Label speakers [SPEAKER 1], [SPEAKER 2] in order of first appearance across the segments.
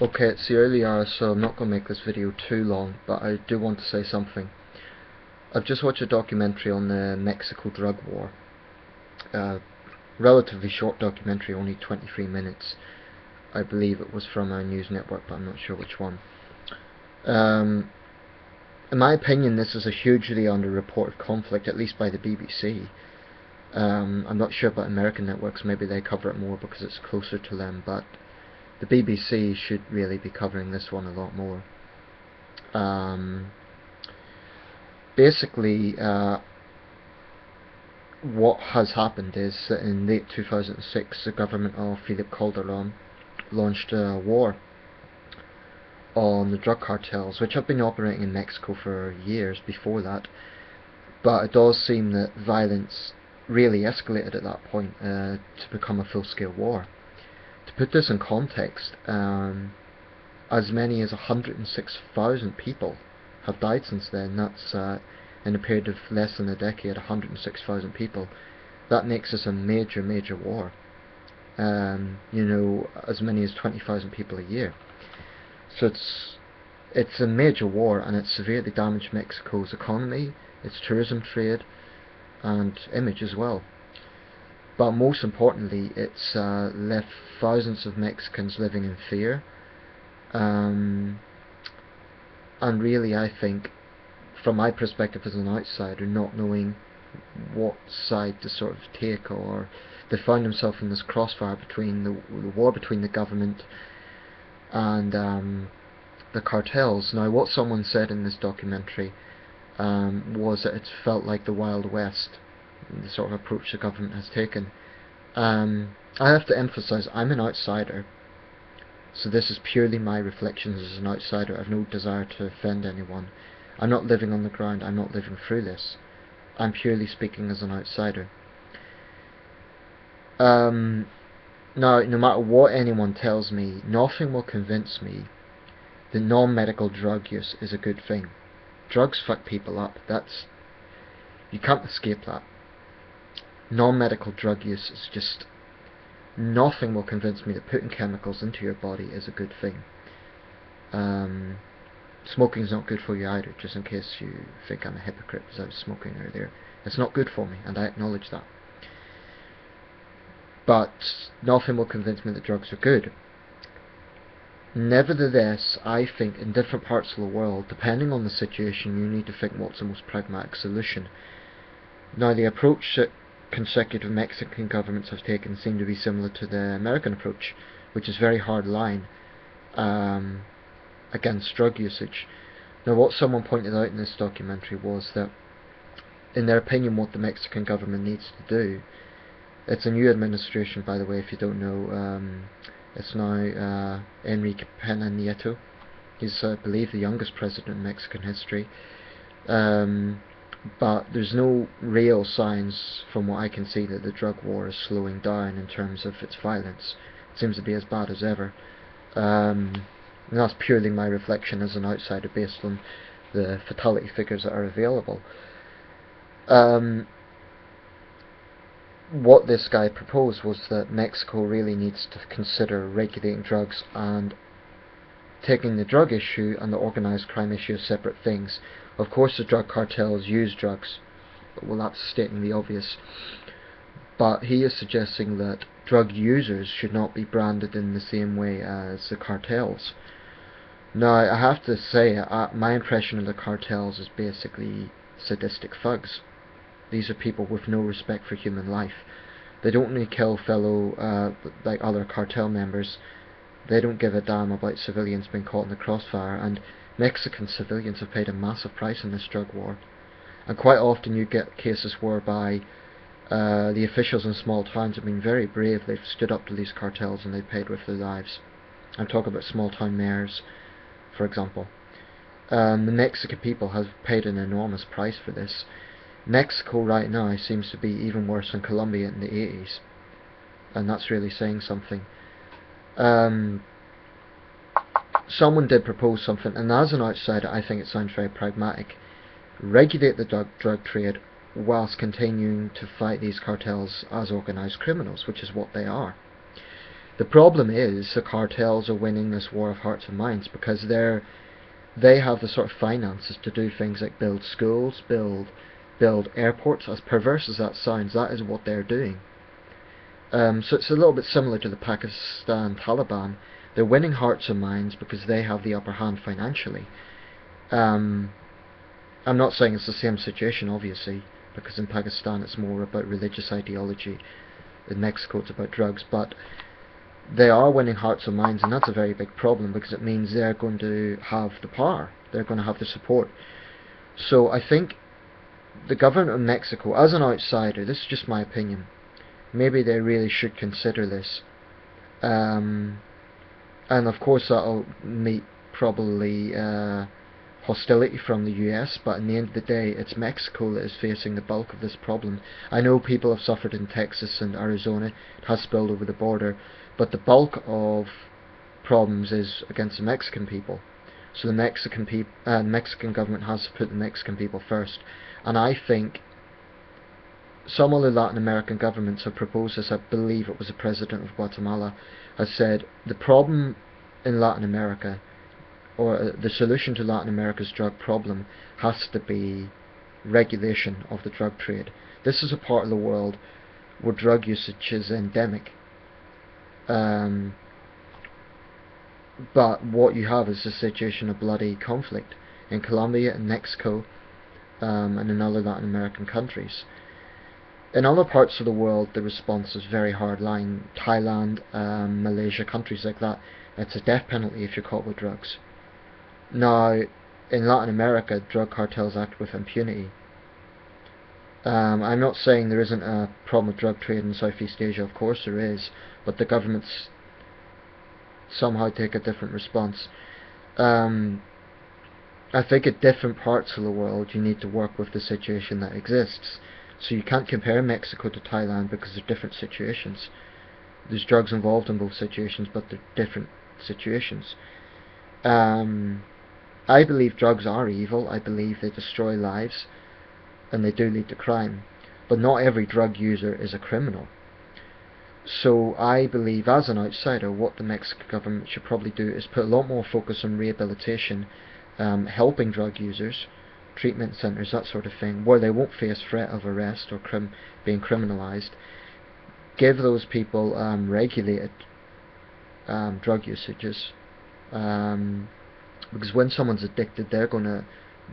[SPEAKER 1] Okay, it's the early hours, so I'm not going to make this video too long, but I do want to say something. I've just watched a documentary on the Mexico drug war. Relatively short documentary, only 23 minutes. I believe it was from a news network, but I'm not sure which one. In my opinion, this is a hugely underreported conflict, at least by the BBC. I'm not sure about American networks, maybe they cover it more because it's closer to them, but the BBC should really be covering this one a lot more. Basically, what has happened is that in late 2006 the government of Felipe Calderon launched a war on the drug cartels, which have been operating in Mexico for years before that, but it does seem that violence really escalated at that point to become a full-scale war. To put this in context, as many as 106,000 people have died since then. That's in a period of less than a decade, 106,000 people. That makes this a major war. As many as 20,000 people a year. So it's a major war, and it's severely damaged Mexico's economy, its tourism trade, and image as well. But most importantly, it's left thousands of Mexicans living in fear. And really, I think, from my perspective as an outsider, not knowing what side to sort of take, or they found themselves in this crossfire between the war between the government and the cartels. Now, what someone said in this documentary was that it felt like the Wild West, the sort of approach the government has taken. I have to emphasize, I'm an outsider, so this is purely my reflections as an outsider. I have no desire to offend anyone. I'm not living on the ground, I'm not living through this. I'm purely speaking as an outsider. Now, no matter what anyone tells me, nothing will convince me that non-medical drug use is a good thing. Drugs fuck people up. You can't escape that. Non-medical drug use is just... Nothing will convince me that putting chemicals into your body is a good thing. Smoking's not good for you either, just in case you think I'm a hypocrite because I was smoking earlier. It's not good for me, and I acknowledge that. But nothing will convince me that drugs are good. Nevertheless, I think in different parts of the world, depending on the situation, you need to think what's the most pragmatic solution. Now, the approach that consecutive Mexican governments have taken seem to be similar to the American approach, which is very hard line against drug usage. Now, what someone pointed out in this documentary was that, in their opinion, what the Mexican government needs to do, it's a new administration, by the way, if you don't know. It's now Enrique Pena Nieto. He's, I believe, the youngest president in Mexican history. But there's no real signs, from what I can see, that the drug war is slowing down in terms of its violence. It seems to be as bad as ever. And that's purely my reflection as an outsider based on the fatality figures that are available. What this guy proposed was that Mexico really needs to consider regulating drugs and taking the drug issue and the organised crime issue as separate things. Of course the drug cartels use drugs, well, that's stating the obvious, but he is suggesting that drug users should not be branded in the same way as the cartels. Now, I have to say, my impression of the cartels is basically sadistic thugs. These are people with no respect for human life. They don't only kill fellow, like other cartel members. They don't give a damn about civilians being caught in the crossfire, and Mexican civilians have paid a massive price in this drug war. And quite often you get cases whereby the officials in small towns have been very brave. They've stood up to these cartels and they've paid with their lives. I'm talking about small town mayors, for example. The Mexican people have paid an enormous price for this. Mexico right now seems to be even worse than Colombia in the 80s, and that's really saying something. Someone did propose something, and as an outsider I think it sounds very pragmatic. Regulate the drug trade whilst continuing to fight these cartels as organised criminals, which is what they are. The problem is the cartels are winning this war of hearts and minds because they have the sort of finances to do things like build schools, build airports. As perverse as that sounds, that is what they're doing. So it's a little bit similar to the Pakistan Taliban. They're winning hearts and minds because they have the upper hand financially. I'm not saying it's the same situation, obviously, because in Pakistan it's more about religious ideology. In Mexico it's about drugs, but they are winning hearts and minds, and that's a very big problem because it means they're going to have the power, they're going to have the support. So I think the government of Mexico, as an outsider, this is just my opinion, maybe they really should consider this. And of course that'll meet probably hostility from the US, but in the end of the day it's Mexico that is facing the bulk of this problem. I know people have suffered in Texas and Arizona, it has spilled over the border, but the bulk of problems is against the Mexican people. So the Mexican government has to put the Mexican people first. And I think some other Latin American governments have proposed this. I believe it was the president of Guatemala has said the problem in Latin America, or the solution to Latin America's drug problem, has to be regulation of the drug trade. This is a part of the world where drug usage is endemic. But what you have is a situation of bloody conflict in Colombia and Mexico, and in other Latin American countries. In other parts of the world the response is very hardline. Thailand, Malaysia, countries like that, it's a death penalty if you're caught with drugs. Now in Latin America drug cartels act with impunity. I'm not saying there isn't a problem with drug trade in Southeast Asia, of course there is, but the governments somehow take a different response. I think at different parts of the world you need to work with the situation that exists. So you can't compare Mexico to Thailand because they're different situations. There's drugs involved in both situations, but they're different situations. I believe drugs are evil. I believe they destroy lives and they do lead to crime, but not every drug user is a criminal. So I believe, as an outsider, what the Mexican government should probably do is put a lot more focus on rehabilitation, helping drug users, treatment centres, that sort of thing, where they won't face threat of arrest or being criminalised. Give those people regulated drug usages, because when someone's addicted they're going to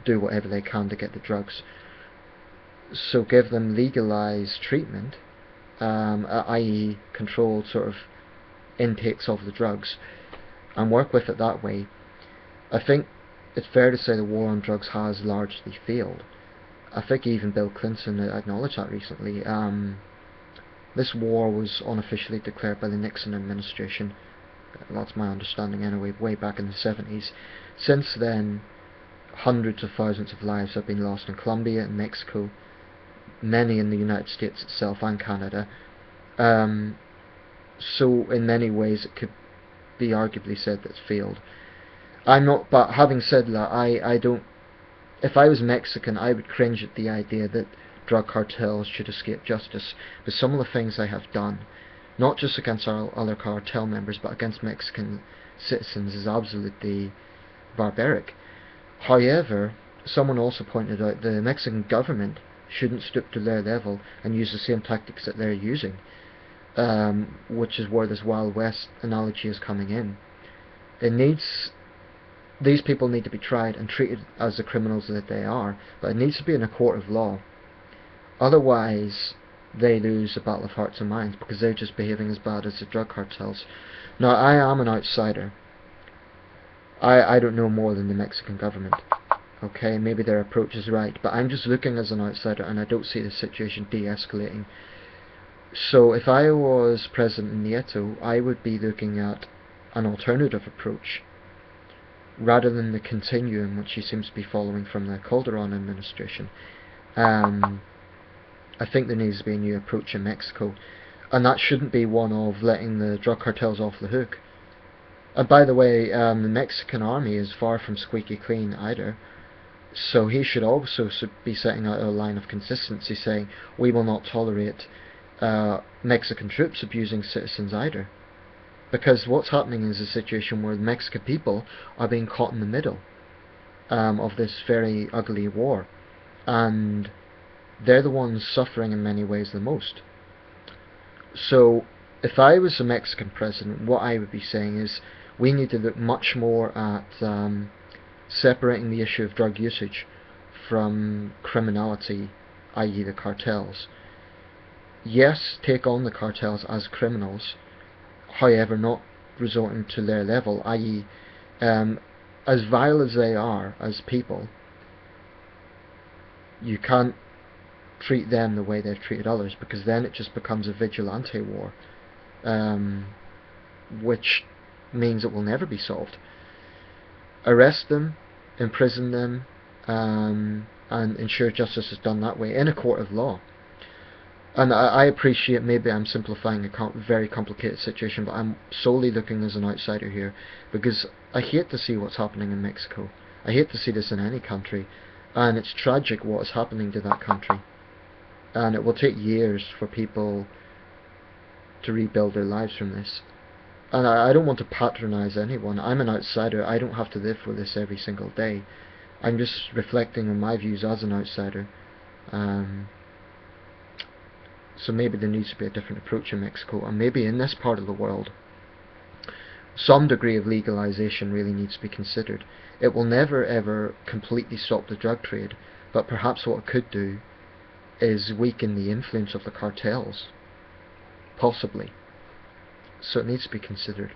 [SPEAKER 1] do whatever they can to get the drugs. So give them legalised treatment, i.e. controlled sort of intakes of the drugs, and work with it that way. I think it's fair to say the war on drugs has largely failed. I think even Bill Clinton acknowledged that recently. This war was unofficially declared by the Nixon administration. That's my understanding anyway, way back in the 70s. Since then, hundreds of thousands of lives have been lost in Colombia and Mexico, many in the United States itself and Canada. So in many ways it could be arguably said that it's failed. But having said that, I don't, if I was Mexican I would cringe at the idea that drug cartels should escape justice, but some of the things they have done, not just against our other cartel members but against Mexican citizens, is absolutely barbaric. However, someone also pointed out the Mexican government shouldn't stoop to their level and use the same tactics that they're using, which is where this Wild West analogy is coming in. These people need to be tried and treated as the criminals that they are, but it needs to be in a court of law. Otherwise they lose the battle of hearts and minds because they're just behaving as bad as the drug cartels. Now I am an outsider. I don't know more than the Mexican government. Okay, maybe their approach is right, but I'm just looking as an outsider and I don't see the situation de-escalating. So if I was President Nieto, I would be looking at an alternative approach rather than the continuum which he seems to be following from the Calderon administration. I think there needs to be a new approach in Mexico, and that shouldn't be one of letting the drug cartels off the hook. And by the way, the Mexican army is far from squeaky clean either, so he should also be setting out a line of consistency, saying we will not tolerate Mexican troops abusing citizens either. Because what's happening is a situation where the Mexican people are being caught in the middle of this very ugly war, and they're the ones suffering in many ways the most. So if I was a Mexican president, what I would be saying is we need to look much more at separating the issue of drug usage from criminality, i.e. the cartels. Yes, take on the cartels as criminals, however not resorting to their level, i.e. As vile as they are as people, you can't treat them the way they've treated others, because then it just becomes a vigilante war, which means it will never be solved. Arrest them, imprison them, and ensure justice is done that way in a court of law. And I appreciate, maybe I'm simplifying a very complicated situation, but I'm solely looking as an outsider here, because I hate to see what's happening in Mexico. I hate to see this in any country, and it's tragic what is happening to that country. And it will take years for people to rebuild their lives from this. And I don't want to patronize anyone. I'm an outsider. I don't have to live with this every single day. I'm just reflecting on my views as an outsider. So maybe there needs to be a different approach in Mexico, and maybe in this part of the world some degree of legalization really needs to be considered. It will never ever completely stop the drug trade, but perhaps what it could do is weaken the influence of the cartels, possibly. So it needs to be considered.